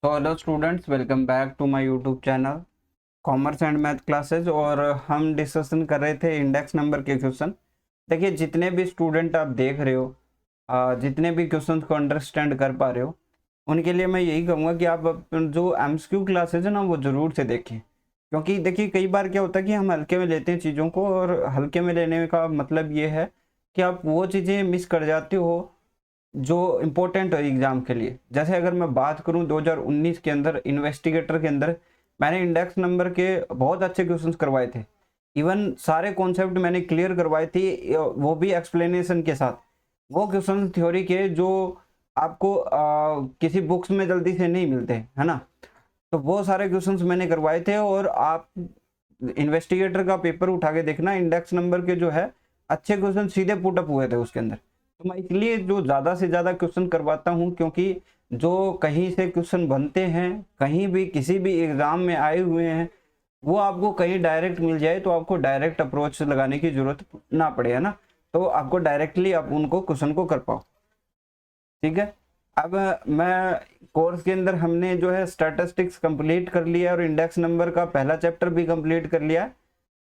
तो hello students, welcome back to my YouTube channel commerce and math classes. और हम discussion कर रहे थे इंडेक्स नंबर के क्वेश्चन। देखिए, जितने भी स्टूडेंट आप देख रहे हो, जितने भी क्वेश्चन को अंडरस्टैंड कर पा रहे हो, उनके लिए मैं यही कहूँगा कि आप जो एमसीक्यू क्लासेज है ना, वो ज़रूर से देखें। क्योंकि देखिए, कई बार क्या होता है कि हम हल्के में लेते हैं चीज़ों को, और हल्के में लेने का मतलब ये है कि आप वो चीज़ें मिस कर जाते हो जो इम्पोर्टेंट है एग्जाम के लिए। जैसे अगर मैं बात करूं 2019 के अंदर इन्वेस्टिगेटर के अंदर मैंने इंडेक्स नंबर के बहुत अच्छे क्वेश्चंस करवाए थे। इवन सारे कॉन्सेप्ट मैंने क्लियर करवाए थे, वो भी एक्सप्लेनेशन के साथ। वो क्वेश्चन थ्योरी के जो आपको किसी बुक्स में जल्दी से नहीं मिलते, है ना। तो वो सारे क्वेश्चंस मैंने करवाए थे, और आप इन्वेस्टिगेटर का पेपर उठा के देखना, इंडेक्स नंबर के जो है अच्छे क्वेश्चन सीधे पुटअप हुए थे उसके अंदर। तो मैं इसलिए जो ज़्यादा से ज़्यादा क्वेश्चन करवाता हूँ, क्योंकि जो कहीं से क्वेश्चन बनते हैं, कहीं भी किसी भी एग्ज़ाम में आए हुए हैं, वो आपको कहीं डायरेक्ट मिल जाए तो आपको डायरेक्ट अप्रोच लगाने की ज़रूरत ना पड़े, है ना। तो आपको डायरेक्टली आप उनको क्वेश्चन को कर पाओ। ठीक है। अब मैं कोर्स के अंदर हमने जो है स्टैटिस्टिक्स कंप्लीट कर लिया और इंडेक्स नंबर का पहला चैप्टर भी कंप्लीट कर लिया।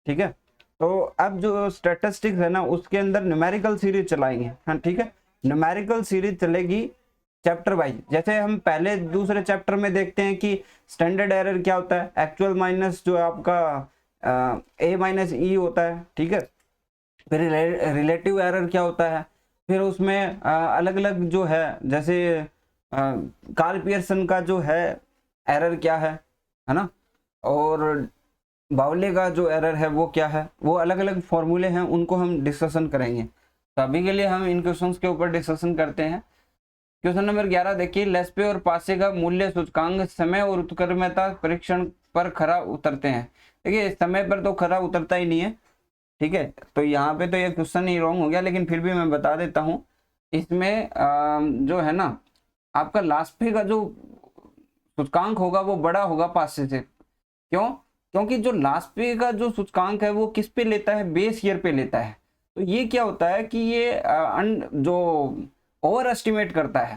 ठीक है। तो अब जो स्टैटिस्टिक्स है ना, उसके अंदर न्यूमेरिकल सीरीज चलाएंगे। हाँ, ठीक है। न्यूमेरिकल सीरीज चलेगी चैप्टर वाइज। जैसे हम पहले दूसरे चैप्टर में देखते हैं कि स्टैंडर्ड एरर क्या होता है, एक्चुअल माइनस जो आपका ए माइनस ई होता है। ठीक है। फिर रिलेटिव एरर क्या होता है, फिर उसमें अलग अलग जो है, जैसे कार्ल पियर्सन का जो है एरर क्या है ना। और बाउले का जो एरर है वो क्या है, वो अलग अलग फॉर्मूले हैं, उनको हम डिस्कशन करेंगे। तो अभी के लिए हम इन क्वेश्चंस के ऊपर डिस्कशन करते हैं। क्वेश्चन नंबर 11 देखिए, लेस्पे और पासे का मूल्य सूचकांक समय और उत्क्रमता परीक्षण पर खरा उतरते हैं। देखिए, समय पर तो खरा उतरता ही नहीं है। ठीक है। तो यहाँ पे तो ये क्वेश्चन ही रॉन्ग हो गया, लेकिन फिर भी मैं बता देता हूँ। इसमें जो है ना, आपका लास्पे का जो सूचकांक होगा वो बड़ा होगा पासे से। क्यों? क्योंकि जो लास्पे का जो सूचकांक है वो किस पे लेता है, बेस ईयर पे लेता है। तो ये क्या होता है कि ये जो ओवर एस्टिमेट करता है।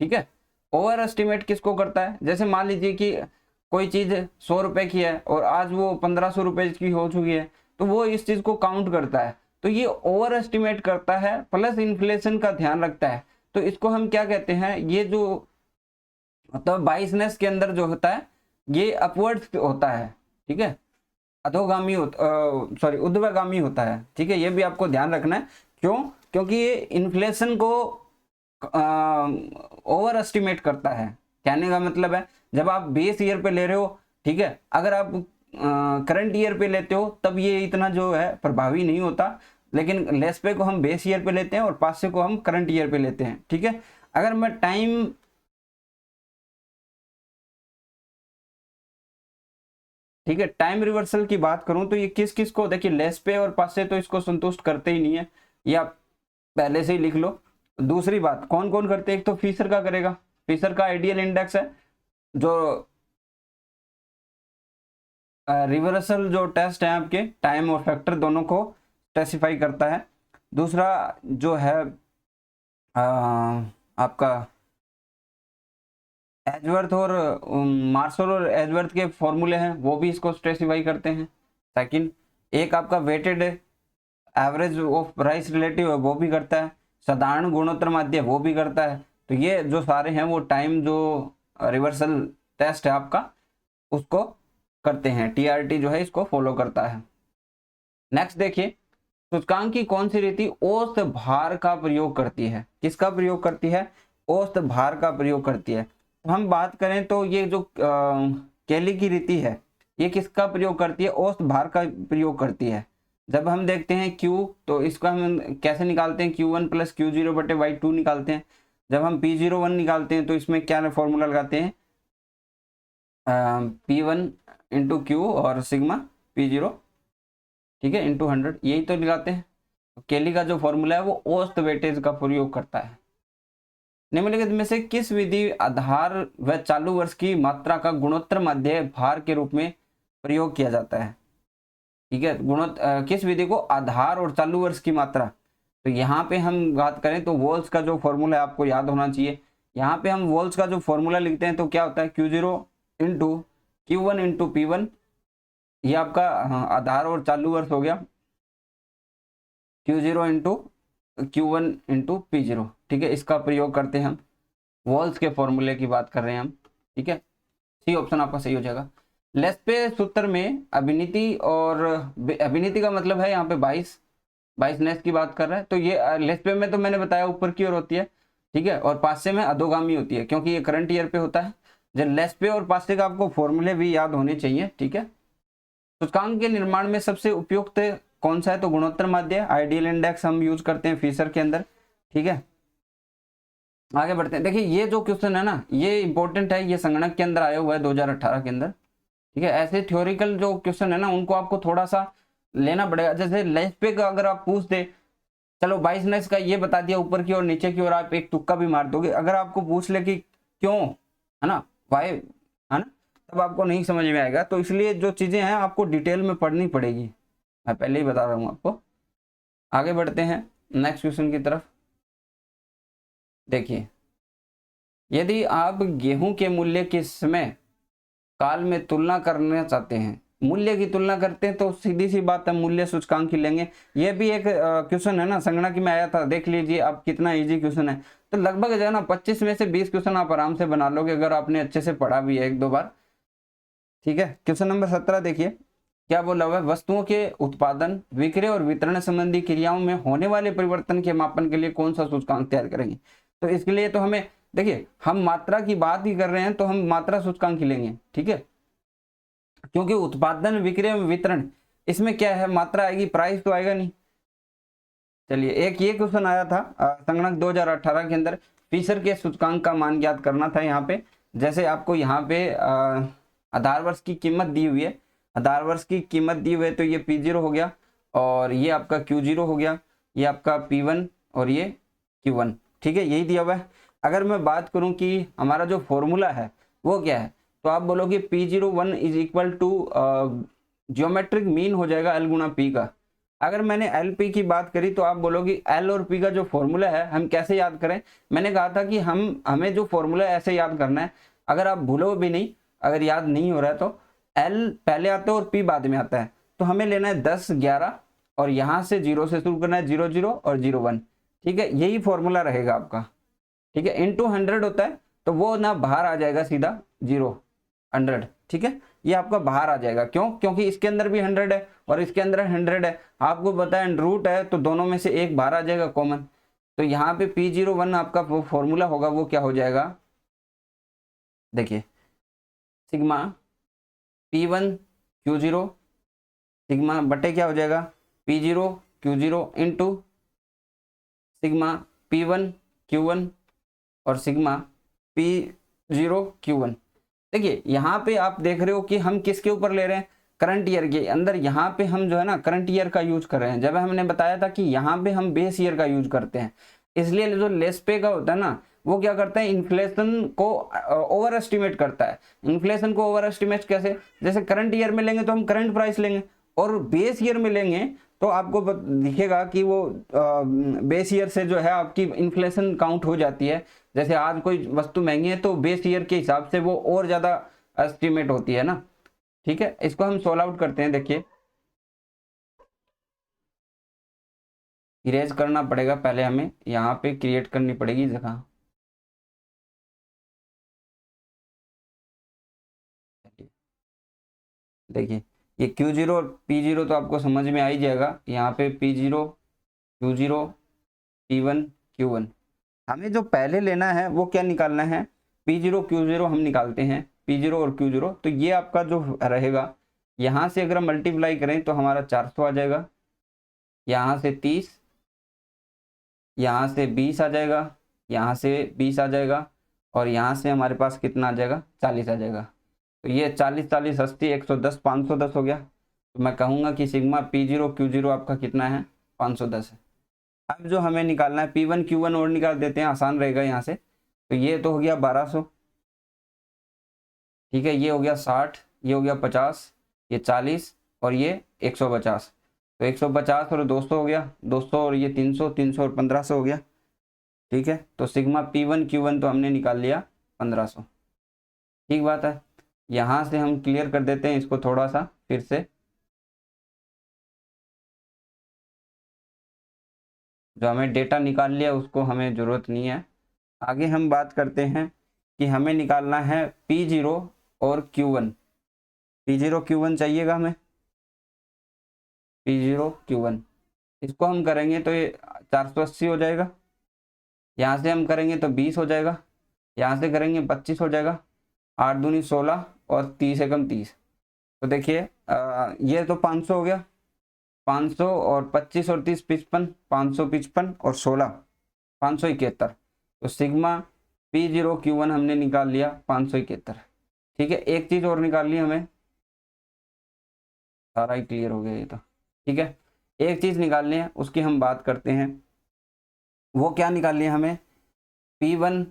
ठीक है। ओवर एस्टिमेट किसको करता है? जैसे मान लीजिए कि कोई चीज 100 रुपए की है और आज वो 1500 रुपए की हो चुकी है, तो वो इस चीज को काउंट करता है। तो ये ओवर एस्टिमेट करता है, प्लस इन्फ्लेशन का ध्यान रखता है। तो इसको हम क्या कहते हैं, ये जो मतलब बाइसनेस के अंदर जो होता है, ये अपवर्ड होता है। ठीक है। अधोगामी सॉरी ऊर्ध्वगामी होता है। ठीक है। ये भी आपको ध्यान रखना है। क्यों? क्योंकि ये इन्फ्लेशन को ओवर एस्टिमेट करता है। कहने का मतलब है, जब आप बेस ईयर पे ले रहे हो, ठीक है, अगर आप करंट ईयर पे लेते हो तब ये इतना जो है प्रभावी नहीं होता। लेकिन लेस पे को हम बेस ईयर पे लेते हैं और पास से को हम करंट ईयर पे लेते हैं। ठीक है। अगर मैं टाइम ठीक है, टाइम रिवर्सल की बात करूं तो ये किस किस को, देखिए लेस पे और पास से तो इसको संतुष्ट करते ही नहीं है, ये आप पहले से ही लिख लो। दूसरी बात, कौन कौन करते हैं, एक तो फीसर का करेगा। फीसर का आइडियल इंडेक्स है, जो रिवर्सल जो टेस्ट है आपके टाइम और फैक्टर दोनों को स्पेसिफाई करता है। दूसरा जो है आपका एजवर्थ और मार्शल और एजवर्थ के फॉर्मूले हैं, वो भी इसको स्पेसिफाई करते हैं। सेकंड, एक आपका weighted average of price relative है, वो भी करता है। साधारण गुणोत्तर माध्य वो भी करता है। तो ये जो सारे हैं वो टाइम जो रिवर्सल टेस्ट है आपका, उसको करते हैं। टीआरटी जो है इसको फॉलो करता है। नेक्स्ट देखिए, सूचकांक की कौन सी रीति औसत भार का प्रयोग करती है? किसका प्रयोग करती है? औसत भार का प्रयोग करती है। तो हम बात करें तो ये जो केली की रीति है, ये किसका प्रयोग करती है? औसत भार का प्रयोग करती है। जब हम देखते हैं Q, तो इसको हम कैसे निकालते हैं? Q1 प्लस Q0 बटे Y2 निकालते हैं। जब हम P01 निकालते हैं तो इसमें क्या फॉर्मूला लगाते हैं? P1 इंटू क्यू और सिग्मा P0, ठीक है, इंटू 100, यही तो लगाते हैं। तो केली का जो फॉर्मूला है वो औसत वेटेज का प्रयोग करता है। निम्नलिखित में से किस विधि आधार व चालू वर्ष की मात्रा का गुणोत्तर माध्य भार के रूप में प्रयोग किया जाता है? ठीक है। किस विधि को आधार और चालू वर्ष की मात्रा, तो यहाँ पे हम बात करें तो वोल्स का जो फॉर्मूला है आपको याद होना चाहिए। यहाँ पे हम वोल्ट्स का जो फॉर्मूला लिखते हैं तो क्या होता है Q0 into Q1 into P1, ये आपका आधार और चालू वर्ष हो गया, Q0 into Q1 into P0, ठीक है। इसका प्रयोग करते हैं हम, वोल्ट्स के फॉर्मूले की बात कर रहे हैं हम, ठीक है। सी ऑप्शन आपका सही हो जाएगा। लेस्पे सूत्र में अभिनीति, और अभिनीति का मतलब है यहाँ पे 22 की बात कर रहे हैं, तो ये लेस्पे में तो मैंने बताया ऊपर की ओर होती है, ठीक है, और पासे में अधोगामी होती है, क्योंकि ये करंट ईयर पे होता है। जब लेस्पे और पासे का आपको फॉर्मूले भी याद होने चाहिए, ठीक है। सूचकांक के निर्माण में सबसे उपयुक्त कौन सा है, तो गुणोत्तर माध्य, आइडियल इंडेक्स हम यूज करते हैं फीसर के अंदर, ठीक है। आगे बढ़ते हैं। देखिए ये जो क्वेश्चन है ना, ये इंपॉर्टेंट है, ये संगणक के अंदर आया हुआ है 2018 के अंदर, ठीक है। ऐसे थ्योरिकल जो क्वेश्चन है ना, उनको आपको थोड़ा सा लेना पड़ेगा। जैसे लेस्पे का अगर आप पूछ दे, चलो 22 का ये बता दिया ऊपर की और नीचे की ओर, आप एक तुक्का भी मार दोगे। अगर आपको पूछ ले कि क्यों, है ना, वाई, है ना, तब आपको नहीं समझ में आएगा। तो इसलिए जो चीजें हैं आपको डिटेल में पढ़नी पड़ेगी, मैं पहले ही बता रहा हूँ आपको। आगे बढ़ते हैं नेक्स्ट क्वेश्चन की तरफ। देखिए, यदि आप गेहूं के मूल्य के समय काल में तुलना करना चाहते हैं, मूल्य की तुलना करते हैं, तो सीधी सी बात है, मूल्य सूचकांक ही लेंगे। ये भी एक क्वेश्चन है ना, संगणक में आया था, देख लीजिए आप, कितना इजी क्वेश्चन है। तो लगभग जो है ना 25 में से 20 क्वेश्चन आप आराम से बना लोगे, अगर आपने अच्छे से पढ़ा भी है 1-2 बार, ठीक है। क्वेश्चन नंबर 17 देखिए क्या बोला हुआ है, वस्तुओं के उत्पादन, विक्रय और वितरण संबंधी क्रियाओं में होने वाले परिवर्तन के मापन के लिए कौन सा सूचकांक तैयार करेंगे। तो इसके लिए तो हमें, देखिए हम मात्रा की बात ही कर रहे हैं, तो हम मात्रा सूचकांक ही लेंगे, ठीक है, क्योंकि उत्पादन, विक्रय, वितरण, इसमें क्या है, मात्रा आएगी, प्राइस तो आएगा नहीं। चलिए, एक ये क्वेश्चन आया था संगणक 2018 के अंदर, फीसर के सूचकांक का मान ज्ञात करना था। यहाँ पे जैसे आपको यहाँ पे आधार वर्ष की कीमत दी हुई है, आधार वर्ष की कीमत दी हुई है, तो ये P0 हो गया, और ये आपका Q0 हो गया, ये आपका P1 और ये Q1, ठीक है, यही दिया हुआ है। अगर मैं बात करूं कि हमारा जो फॉर्मूला है वो क्या है, तो आप बोलोगे P01 is equal to geometric mean हो जाएगा L गुणा P का। अगर मैंने LP की बात करी तो आप बोलोगे L और P का जो फॉर्मूला है हम कैसे याद करें। मैंने कहा था कि हमें जो फॉर्मूला ऐसे याद करना है, अगर आप भूलो भी नहीं, अगर याद नहीं हो रहा है, तो L पहले आता है और P बाद में आता है, तो हमें लेना है 10, 11, और यहाँ से 0 से शुरू करना है, 0, 0 और 0, 1, ठीक है, यही फॉर्मूला रहेगा आपका, ठीक है। इंटू 100 होता है, तो वो ना बाहर आ जाएगा सीधा 0, 100, ठीक है, ये आपका बाहर आ जाएगा। क्यों, क्योंकि इसके अंदर भी 100 है और इसके अंदर 100 है, आपको पता है रूट है, तो दोनों में से एक बाहर आ जाएगा कॉमन। तो यहाँ पे P01 आपका वो फॉर्मूला होगा, वो क्या हो जाएगा, देखिए, सिग्मा P1 Q0, सिग्मा बटे क्या हो जाएगा, P0 Q0 into sigma P1 Q1 और सिग्मा P0 Q1। देखिए यहाँ पे आप देख रहे हो कि हम किसके ऊपर ले रहे हैं, करंट ईयर के अंदर। यहाँ पे हम जो है ना करंट ईयर का यूज कर रहे हैं, जब हमने बताया था कि यहाँ पे हम बेस ईयर का यूज करते हैं। इसलिए जो लेस्पे का होता है ना, वो क्या करता है, इन्फ्लेशन को ओवर एस्टिमेट करता है। इन्फ्लेशन को ओवर एस्टिमेट कैसे, जैसे करंट ईयर में लेंगे तो हम करंट प्राइस लेंगे, और बेस ईयर में लेंगे तो आपको दिखेगा कि वो बेस ईयर से जो है आपकी इन्फ्लेशन काउंट हो जाती है। जैसे आज कोई वस्तु महंगी है तो बेस ईयर के हिसाब से वो और ज्यादा एस्टिमेट होती है ना, ठीक है। इसको हम सोल्व आउट करते हैं। देखिए, इरेज करना पड़ेगा पहले, हमें यहाँ पे क्रिएट करनी पड़ेगी जगह। देखिए, ये Q0 और P0 तो आपको समझ में आ ही जाएगा। यहाँ पे P0 Q0 P1 Q1, हमें जो पहले लेना है वो क्या निकालना है, P0 Q0 हम निकालते हैं, P0 और Q0। तो ये आपका जो रहेगा, यहाँ से अगर हम मल्टीप्लाई करें तो हमारा 400 आ जाएगा, यहाँ से 30, यहाँ से 20 आ जाएगा, यहाँ से 20 आ जाएगा, और यहाँ से हमारे पास कितना आ जाएगा, 40 आ जाएगा। तो ये 40, 40, 80, 110, 510 हो गया। तो मैं कहूँगा कि सिग्मा P0 Q0 आपका कितना है, 510 है। अब जो हमें निकालना है P1 Q1 और निकाल देते हैं, आसान रहेगा यहाँ से। तो ये तो हो गया 1200, ठीक है, ये हो गया 60, ये हो गया 50, ये 40 और ये 150। तो 150 और 200 हो गया, 200 और ये 300, 300 और 1500 हो गया, ठीक है, तो सिग्मा P1 Q1 तो हमने निकाल लिया 1500। ठीक बात है, यहाँ से हम क्लियर कर देते हैं इसको थोड़ा सा फिर से। जो हमें डेटा निकाल लिया उसको हमें ज़रूरत नहीं है। आगे हम बात करते हैं कि हमें निकालना है P0 और Q1। P0 Q1 चाहिएगा हमें, P0 Q1। इसको हम करेंगे तो ये 480 हो जाएगा, यहाँ से हम करेंगे तो 20 हो जाएगा, यहाँ से करेंगे 25 हो जाएगा, 8 दूनी 16 और 30 एकम 30। तो देखिए ये तो 500 हो गया, 500 और 25 और 30 55, 555 और 16 571। तो सिग्मा P0 Q1 हमने निकाल लिया 571। ठीक है, एक चीज़ और निकालनी है हमें, सारा ही क्लियर हो गया ये तो। ठीक है, एक चीज़ निकालनी है उसकी हम बात करते हैं। वो क्या निकालनी है हमें, P1,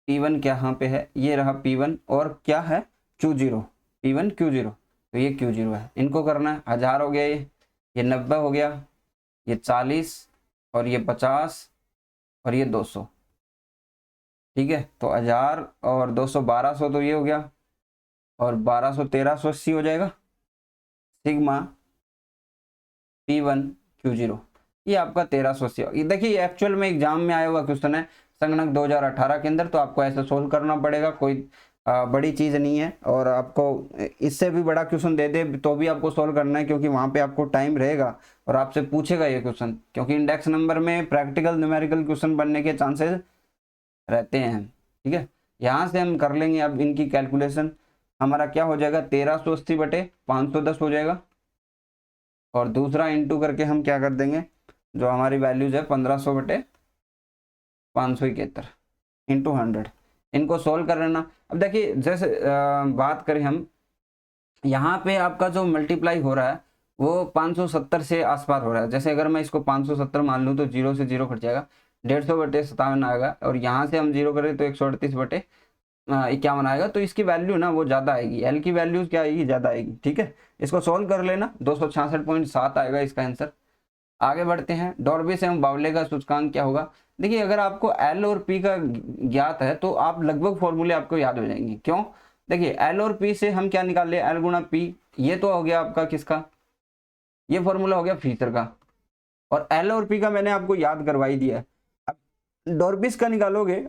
P1 क्या यहाँ पे है, ये रहा P1 और क्या है Q0, P1 Q0। तो ये Q0 है, इनको करना है। 1000 हो गया, ये 90 हो गया, ये 40 और ये 50 और ये 200। ठीक है, तो 1000 और 200 1200, तो ये हो गया, और 1200 1380 हो जाएगा सिग्मा P1 Q0। ये आपका 1380। देखिए एक्चुअल में एग्जाम में आया हुआ क्वेश्चन है संगणक 2018 के अंदर, तो आपको ऐसे सोल्व करना पड़ेगा, कोई बड़ी चीज़ नहीं है। और आपको इससे भी बड़ा क्वेश्चन दे दे तो भी आपको सोल्व करना है, क्योंकि वहाँ पे आपको टाइम रहेगा और आपसे पूछेगा ये क्वेश्चन, क्योंकि इंडेक्स नंबर में प्रैक्टिकल न्यूमेरिकल क्वेश्चन बनने के चांसेस रहते हैं। ठीक है, यहाँ से हम कर लेंगे अब इनकी कैलकुलेशन। हमारा क्या हो जाएगा, 1380 बटे 510 हो जाएगा, और दूसरा इंटू करके हम क्या कर देंगे, जो हमारी वैल्यूज है 1500 बटे 571 इंटू 100। इनको सोल्व कर लेना। अब देखिए जैसे बात करें हम, यहाँ पे आपका जो मल्टीप्लाई हो रहा है वो 570 से आसपास हो रहा है। जैसे अगर मैं इसको 570 मान लूँ तो 0 से 0 कट जाएगा, 150 बटे 57 आएगा, और यहाँ से हम 0 करें तो 138 बटे 51 आएगा। तो इसकी वैल्यू ना वो ज़्यादा आएगी, एल की वैल्यू क्या आएगी, ज़्यादा आएगी। ठीक है, इसको सोल्व कर लेना, 266.7 आएगा इसका आंसर। आगे बढ़ते हैं, डॉर्बी से हम बावले का सूचकांक क्या होगा। देखिए अगर आपको एल और पी का ज्ञात है तो आप लगभग फॉर्मूले आपको याद हो जाएंगे। क्यों, देखिए एल और पी से हम क्या निकाल ले, एल गुणा पी, ये तो हो गया आपका किसका, ये फॉर्मूला हो गया फीचर का, और एल और पी का मैंने आपको याद करवाई दिया है। अब डॉर्बिस का निकालोगे,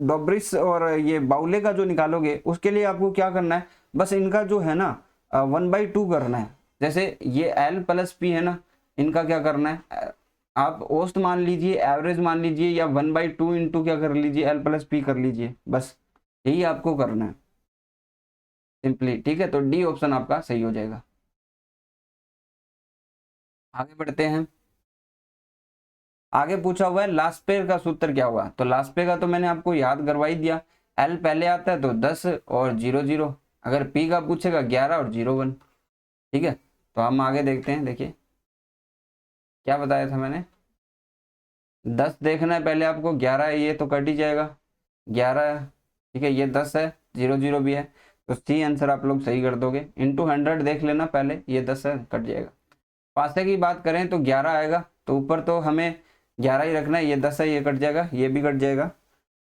डॉब्रिस और ये बाउले का जो निकालोगे, उसके लिए आपको क्या करना है, बस इनका जो है ना 1/2 करना है। जैसे ये एल प्लस पी है ना, इनका क्या करना है, आप औसत मान लीजिए, एवरेज मान लीजिए, या 1/2 इंटू क्या कर लीजिए, एल प्लस पी कर लीजिए, बस यही आपको करना है सिंपली। ठीक है, तो डी ऑप्शन आपका सही हो जाएगा। आगे बढ़ते हैं, आगे पूछा हुआ है लास्पेर का सूत्र क्या हुआ। तो लास्पेर का तो मैंने आपको याद करवाई दिया, एल पहले आता है तो 10 और 0 0, अगर पी का पूछेगा 11 और 0 1। ठीक है, तो हम आगे देखते हैं। देखिए क्या बताया था मैंने, 10 देखना है पहले आपको, 11 है, ये तो कट ही जाएगा, 11 है। ठीक है, ये 10 है, 0 0 भी है, तो सी आंसर आप लोग सही कर दोगे। इंटू 100 देख लेना पहले, ये 10 है, कट जाएगा। पासे की बात करें तो 11 आएगा, तो ऊपर तो हमें 11 ही रखना है, ये 10 है, ये कट जाएगा, ये भी कट जाएगा।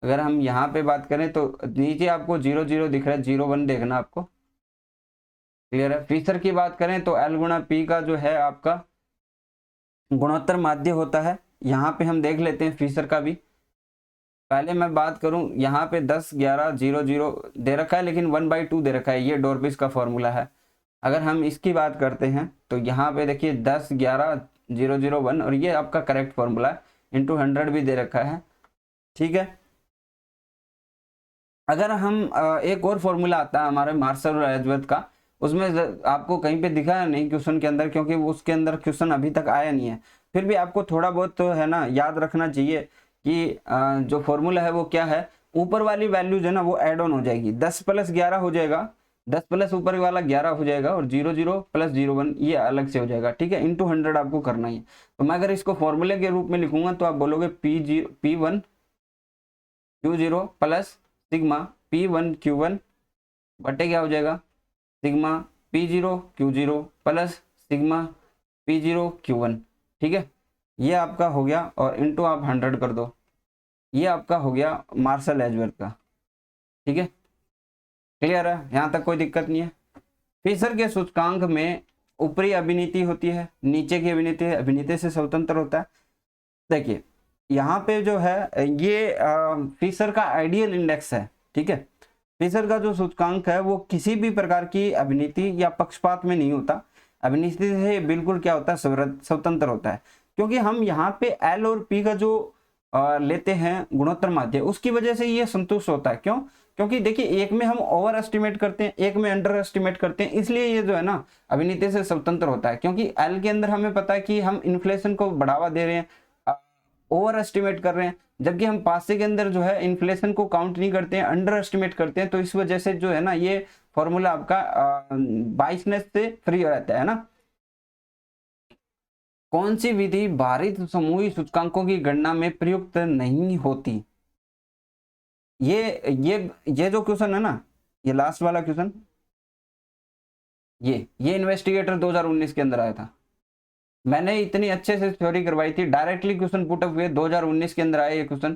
अगर हम यहाँ पे बात करें तो नीचे आपको 0 0 दिख रहा है, 0 1 देखना आपको, क्लियर है। फीचर की बात करें तो एल गुणा पी का जो है आपका गुणोत्तर माध्य होता है। यहाँ पे हम देख लेते हैं फीचर का भी। पहले मैं बात करूं, यहाँ पे 10 11 0 0 दे रखा है, लेकिन 1/2 दे रखा है, ये डॉर्बिस का फॉर्मूला है। अगर हम इसकी बात करते हैं तो यहाँ पे देखिए 10 11 0 0 1, और ये आपका करेक्ट फॉर्मूला है, इंटू 100 भी दे रखा है। ठीक है, अगर हम एक और फॉर्मूला आता है हमारे मार्शल और एजवर्थ का, उसमें आपको कहीं पे दिखा है नहीं क्वेश्चन के अंदर, क्योंकि उसके अंदर क्वेश्चन अभी तक आया नहीं है। फिर भी आपको थोड़ा बहुत तो है ना याद रखना चाहिए कि जो फॉर्मूला है वो क्या है। ऊपर वाली वैल्यू जो है ना वो एड ऑन हो जाएगी, 10 प्लस 11 हो जाएगा, 10 प्लस ऊपर वाला 11 हो जाएगा, और 0 0 प्लस 0 1 ये अलग से हो जाएगा। ठीक है, इंटू 100 आपको करना ही है। तो मैं अगर इसको फॉर्मूले के रूप में लिखूंगा तो आप बोलोगे P1 Q0 plus sigma P1 Q1 बटे क्या हो जाएगा, sigma P0 Q0 plus sigma P0 Q1। ठीक है, ये आपका हो गया, और इंटू आप 100 कर दो, ये आपका हो गया मार्शल एजवर्थ का। ठीक है, क्लियर है, यहाँ तक कोई दिक्कत नहीं है। फिशर के सूचकांक में ऊपरी अभिनीति होती है, नीचे की अभिनीति अभिनीति से स्वतंत्र होता है। देखिए यहाँ पे जो है ये फिशर का आइडियल इंडेक्स है। ठीक है, फिशर का जो सूचकांक है वो किसी भी प्रकार की अभिनीति या पक्षपात में नहीं होता, अभिनीति से बिल्कुल क्या होता है, स्वतंत्र होता है। क्योंकि हम यहाँ पे एल और पी का जो लेते हैं गुणोत्तर माध्य, उसकी वजह से ये संतुष्ट होता है। क्यों? क्योंकि देखिए एक में हम ओवर एस्टिमेट करते हैं, एक में अंडर एस्टिमेट करते हैं, इसलिए ये जो है ना अभिनीति से स्वतंत्र होता है। क्योंकि एल के अंदर हमें पता है कि हम इन्फ्लेशन को बढ़ावा दे रहे हैं, ओवर एस्टिमेट कर रहे हैं, जबकि हम पासे के अंदर जो है इन्फ्लेशन को काउंट नहीं करते हैं, अंडर एस्टिमेट करते हैं। तो इस वजह से जो है ना ये फॉर्मूला आपका बाइसनेस से फ्री हो रहता है ना। कौन सी विधि भारित समूही सूचकांकों की गणना में प्रयुक्त नहीं होती? ये जो क्वेश्चन है ना, ये लास्ट वाला क्वेश्चन, ये इन्वेस्टिगेटर 2019 के अंदर आया था। मैंने इतनी अच्छे से थ्योरी करवाई थी, डायरेक्टली क्वेश्चन पुट अप हुए, 2019 के अंदर आया ये क्वेश्चन।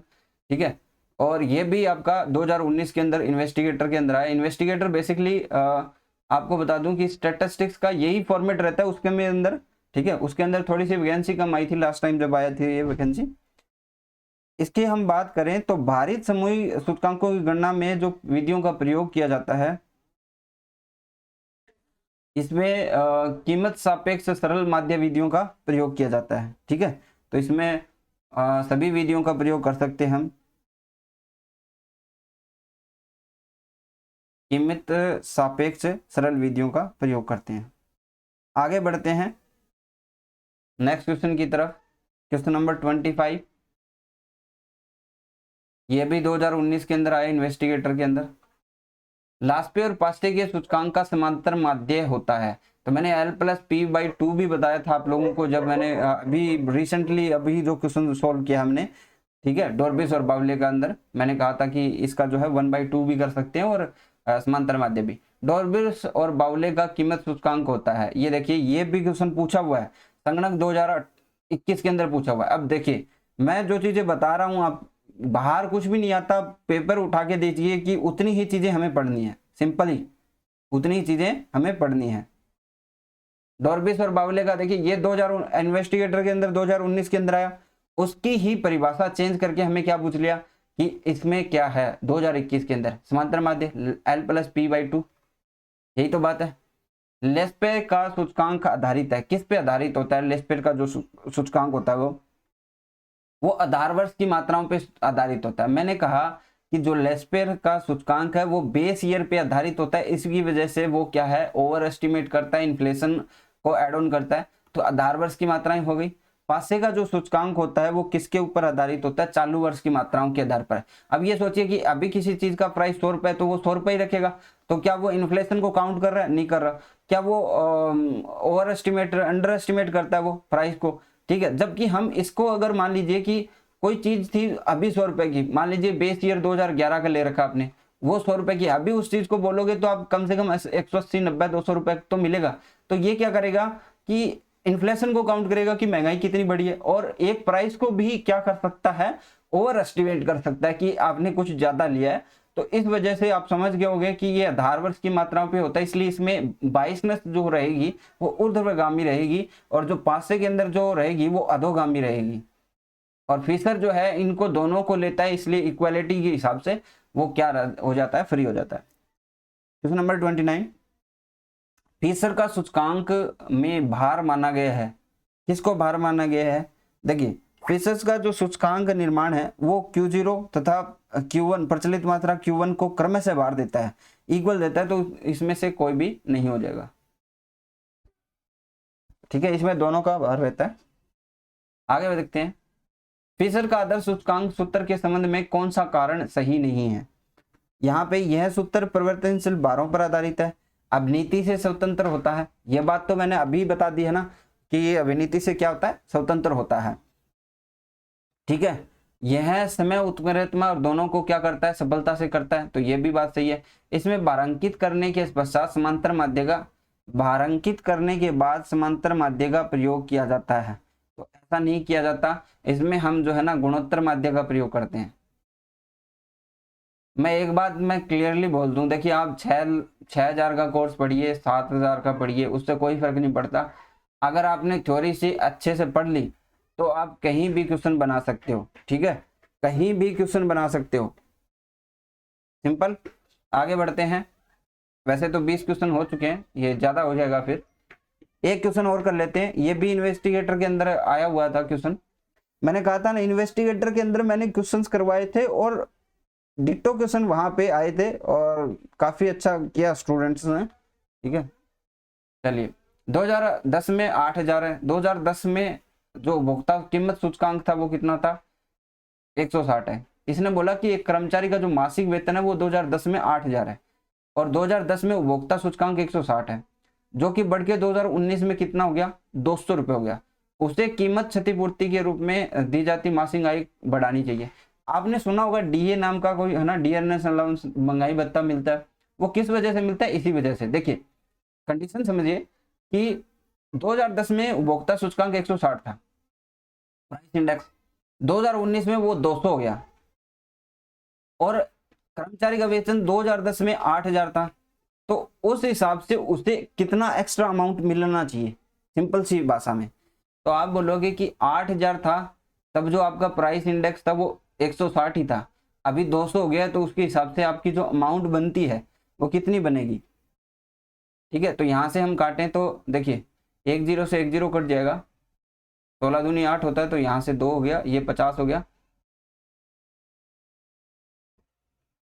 ठीक है, और ये भी आपका 2019 के अंदर इन्वेस्टिगेटर के अंदर आया। इन्वेस्टिगेटर बेसिकली आपको बता दूं कि स्टैटिस्टिक्स का यही फॉर्मेट रहता है उसके में अंदर। ठीक है, उसके अंदर थोड़ी सी वैकेंसी कम आई थी लास्ट टाइम जब आया थी ये वैकेंसी। इसकी हम बात करें तो भारित समूही सूचकांकों की गणना में जो विधियों का प्रयोग किया जाता है, इसमें कीमत सापेक्ष सरल माध्य विधियों का प्रयोग किया जाता है। ठीक है, तो इसमें सभी विधियों का प्रयोग कर सकते हैं हम। कीमत सापेक्ष सरल विधियों का प्रयोग करते हैं। आगे बढ़ते हैं नेक्स्ट क्वेश्चन की तरफ। क्वेश्चन नंबर 25, ये भी 2019 के अंदर आया इन्वेस्टिगेटर के अंदर। लास्पे और पास्टे के सूचकांक का समांतर माध्य होता है। तो मैंने L+P/2 भी बताया था आप लोगों को जब मैंने अभी रिसेंटली अभी जो क्वेश्चन सॉल्व किया हमने। ठीक है, डॉर्बिस और बावले का अंदर मैंने कहा था कि इसका जो है 1/2 भी कर सकते हैं और समांतर माध्य भी। डॉर्बिस और बावले का कीमत सूचकांक होता है। ये देखिए ये भी क्वेश्चन पूछा हुआ है, संगणक 2021 के अंदर पूछा हुआ है। अब देखिए मैं जो चीजें बता रहा हूँ, आप बाहर कुछ भी नहीं आता, पेपर उठा के दीजिए कि उतनी ही चीजें हमें पढ़नी है, सिंपली उतनी ही चीजें हमें पढ़नी है। डॉर्बिस और बावले का देखिए ये 2000 इन्वेस्टिगेटर के अंदर 2019 के अंदर आया, उसकी ही परिभाषा चेंज करके हमें क्या पूछ लिया कि इसमें क्या है 2021 के अंदर समांतर माध्य L+P/2। यही तो बात है। लेस्पेर का सूचकांक आधारित है, किस पे आधारित होता है? लेस्पेर का जो सूचकांक होता है वो आधार वर्ष की मात्राओं पे आधारित होता है। मैंने कहा कि जो लेस्पेर का सूचकांक है वो बेस ईयर पे आधारित होता है, इसकी वजह से वो क्या है, ओवर एस्टिमेट करता है, इन्फ्लेशन को एड ऑन करता है। तो आधार वर्ष की मात्राएं हो गई। पासे का जो सूचकांक होता है वो किसके ऊपर आधारित होता है? चालू वर्ष की मात्राओं के आधार पर। अब ये सोचिए कि अभी किसी चीज का प्राइस 100 रुपए, तो वो 100 रुपए ही रखेगा। तो क्या वो इन्फ्लेशन को काउंट कर रहा है? नहीं कर रहा। क्या वो ओवर एस्टिमेट अंडर एस्टिमेट करता है वो प्राइस को? ठीक है, जबकि हम इसको अगर मान लीजिए कि कोई चीज थी अभी 100 रुपए की, मान लीजिए बेस ईयर 2011 का ले रखा आपने, वो 100 रुपए की, अभी उस चीज को बोलोगे तो आप कम से कम 180, 90, 200 रुपए तो मिलेगा। तो ये क्या करेगा कि इन्फ्लेशन को काउंट करेगा कि महंगाई कितनी बढ़ी है, और एक प्राइस को भी क्या कर सकता है, ओवर एस्टिमेट कर सकता है कि आपने कुछ ज्यादा लिया है। तो इस वजह से आप समझ गए होंगे कि ये आधार वर्ष की मात्राओं पे होता है, इसलिए इसमें बाइसनेस जो रहेगी वो ऊर्ध्वगामी रहेगी, और जो पासे के अंदर जो रहेगी वो अधोगामी रहेगी। और फिशर जो है इनको दोनों को लेता है, इसलिए इक्वालिटी के हिसाब से वो क्या हो जाता है, फ्री हो जाता है। क्वेश्चन नंबर 29, फिशर का सूचकांक में भार माना गया है। किसको भार माना गया है? देखिए फिशर का जो सूचकांक निर्माण है वो Q0 तथा Q1 प्रचलित मात्रा Q1 को क्रम से भार देता है, इक्वल देता है, तो इसमें से कोई भी नहीं हो जाएगा। ठीक है, इसमें दोनों का भार रहता है। आगे देखते हैं, फिशर का आदर्श सूचकांक सूत्र के संबंध में कौन सा कारण सही नहीं है? यहाँ पे यह सूत्र परिवर्तनशील भारों पर आधारित है, अभिनीति से स्वतंत्र होता है। यह बात तो मैंने अभी बता दी है ना कि ये अभिनीति से क्या होता है, स्वतंत्र होता है। ठीक है, यह समय उत्प्रेरणा और दोनों को क्या करता है, सफलता से करता है, तो यह भी बात सही है। इसमें भारांकित करने के पश्चात समांतर माध्य का, भारांकित करने के बाद समांतर माध्य का प्रयोग किया जाता है, तो ऐसा नहीं किया जाता। इसमें हम जो है ना गुणोत्तर माध्य का प्रयोग करते हैं। मैं एक बात मैं क्लियरली बोल दूं, देखिए आप 6,000 का कोर्स पढ़िए, 7,000 का पढ़िए, उससे कोई फर्क नहीं पड़ता। अगर आपने थ्योरी से अच्छे से पढ़ ली तो आप कहीं भी क्वेश्चन बना सकते हो, ठीक है, कहीं भी क्वेश्चन बना सकते हो, सिंपल। आगे बढ़ते हैं। वैसे तो 20 क्वेश्चन हो चुके हैं, ये ज़्यादा हो जाएगा, फिर एक क्वेश्चन और कर लेते हैं। ये भी इन्वेस्टिगेटर के अंदर आया हुआ था क्वेश्चन। मैंने कहा था ना, इन्वेस्टिगेटर के अंदर मैंने क्वेश्चंस करवाए थे और डिट्टो क्वेश्चन वहां पे आए थे और काफी अच्छा किया स्टूडेंट्स ने, ठीक है। चलिए, 2010 में 8,000 है। 2010 में जो उपभोक्ता कीमत सूचकांक था वो कितना था? 160 है। इसने बोला कि एक कर्मचारी का जो मासिक वेतन है वो 2010 में 8,000 है और 2010 में उपभोक्ता सूचकांक 160 है, जो कि बढ़ के 2019 में कितना हो गया? 200 रुपये हो गया। उसे कीमत क्षतिपूर्ति के रूप में दी जाती मासिक आय बढ़ानी चाहिए। आपने सुना होगा डीए नाम का कोई है ना, डियरनेस अलाउंस, महंगाई भत्ता मिलता है। वो किस वजह से मिलता है? इसी वजह से। देखिए कंडीशन समझिए कि 2010 में उपभोक्ता सूचकांक 160 था, प्राइस इंडेक्स, 2019 में वो 200 हो गया और कर्मचारी का वेतन 2010 में 8,000 था, तो उस हिसाब से उसे कितना एक्स्ट्रा अमाउंट मिलना चाहिए, सिंपल सी भाषा में। तो आप बोलोगे कि 8,000 था तब जो आपका प्राइस इंडेक्स था वो 160 ही था, अभी 200 हो गया, तो उसके हिसाब से आपकी जो अमाउंट बनती है वो कितनी बनेगी, ठीक है। तो यहाँ से हम काटें तो देखिए 1 0 से 1 0 कट जाएगा, 16 दूनी 8 होता है, तो यहाँ से 2 हो गया, ये 50 हो गया।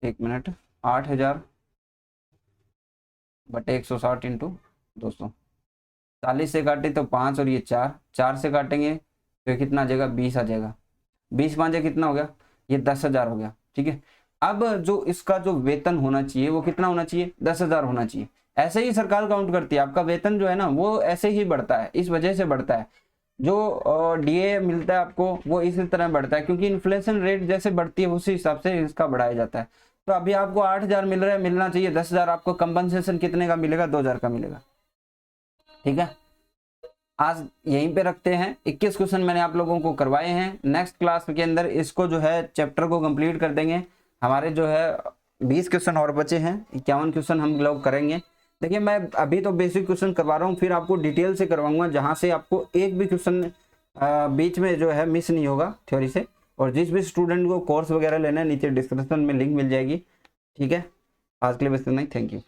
एक मिनट, 8,000 बटे 160 इंटू 200, 40 से काटे तो 5 और ये 4, 4 से काटेंगे तो कितना आ जाएगा? 20 आ जाएगा। 20 5 कितना हो गया? ये 10,000 हो गया, ठीक है। अब जो इसका जो वेतन होना चाहिए वो कितना होना चाहिए? 10,000 होना चाहिए। ऐसे ही सरकार काउंट करती है, आपका वेतन जो है ना वो ऐसे ही बढ़ता है, इस वजह से बढ़ता है। जो डीए मिलता है आपको वो इसी तरह बढ़ता है, क्योंकि इन्फ्लेशन रेट जैसे बढ़ती है उसी हिसाब से इसका बढ़ाया जाता है। तो अभी आपको 8,000 मिल रहा है, मिलना चाहिए 10,000, आपको कंपनसेशन कितने का मिलेगा? 2,000 का मिलेगा, ठीक है। आज यहीं पे रखते हैं। 21 क्वेश्चन मैंने आप लोगों को करवाए हैं। नेक्स्ट क्लास के अंदर इसको जो है चैप्टर को कंप्लीट कर देंगे। हमारे जो है 20 क्वेश्चन और बचे हैं, 51 क्वेश्चन हम लोग करेंगे। देखिए मैं अभी तो बेसिक क्वेश्चन करवा रहा हूँ, फिर आपको डिटेल से करवाऊंगा, जहाँ से आपको एक भी क्वेश्चन बीच में जो है मिस नहीं होगा थ्योरी से। और जिस भी स्टूडेंट को कोर्स वगैरह लेना है, नीचे डिस्क्रिप्शन में लिंक मिल जाएगी, ठीक है। आज के लिए बस इतना ही, थैंक यू।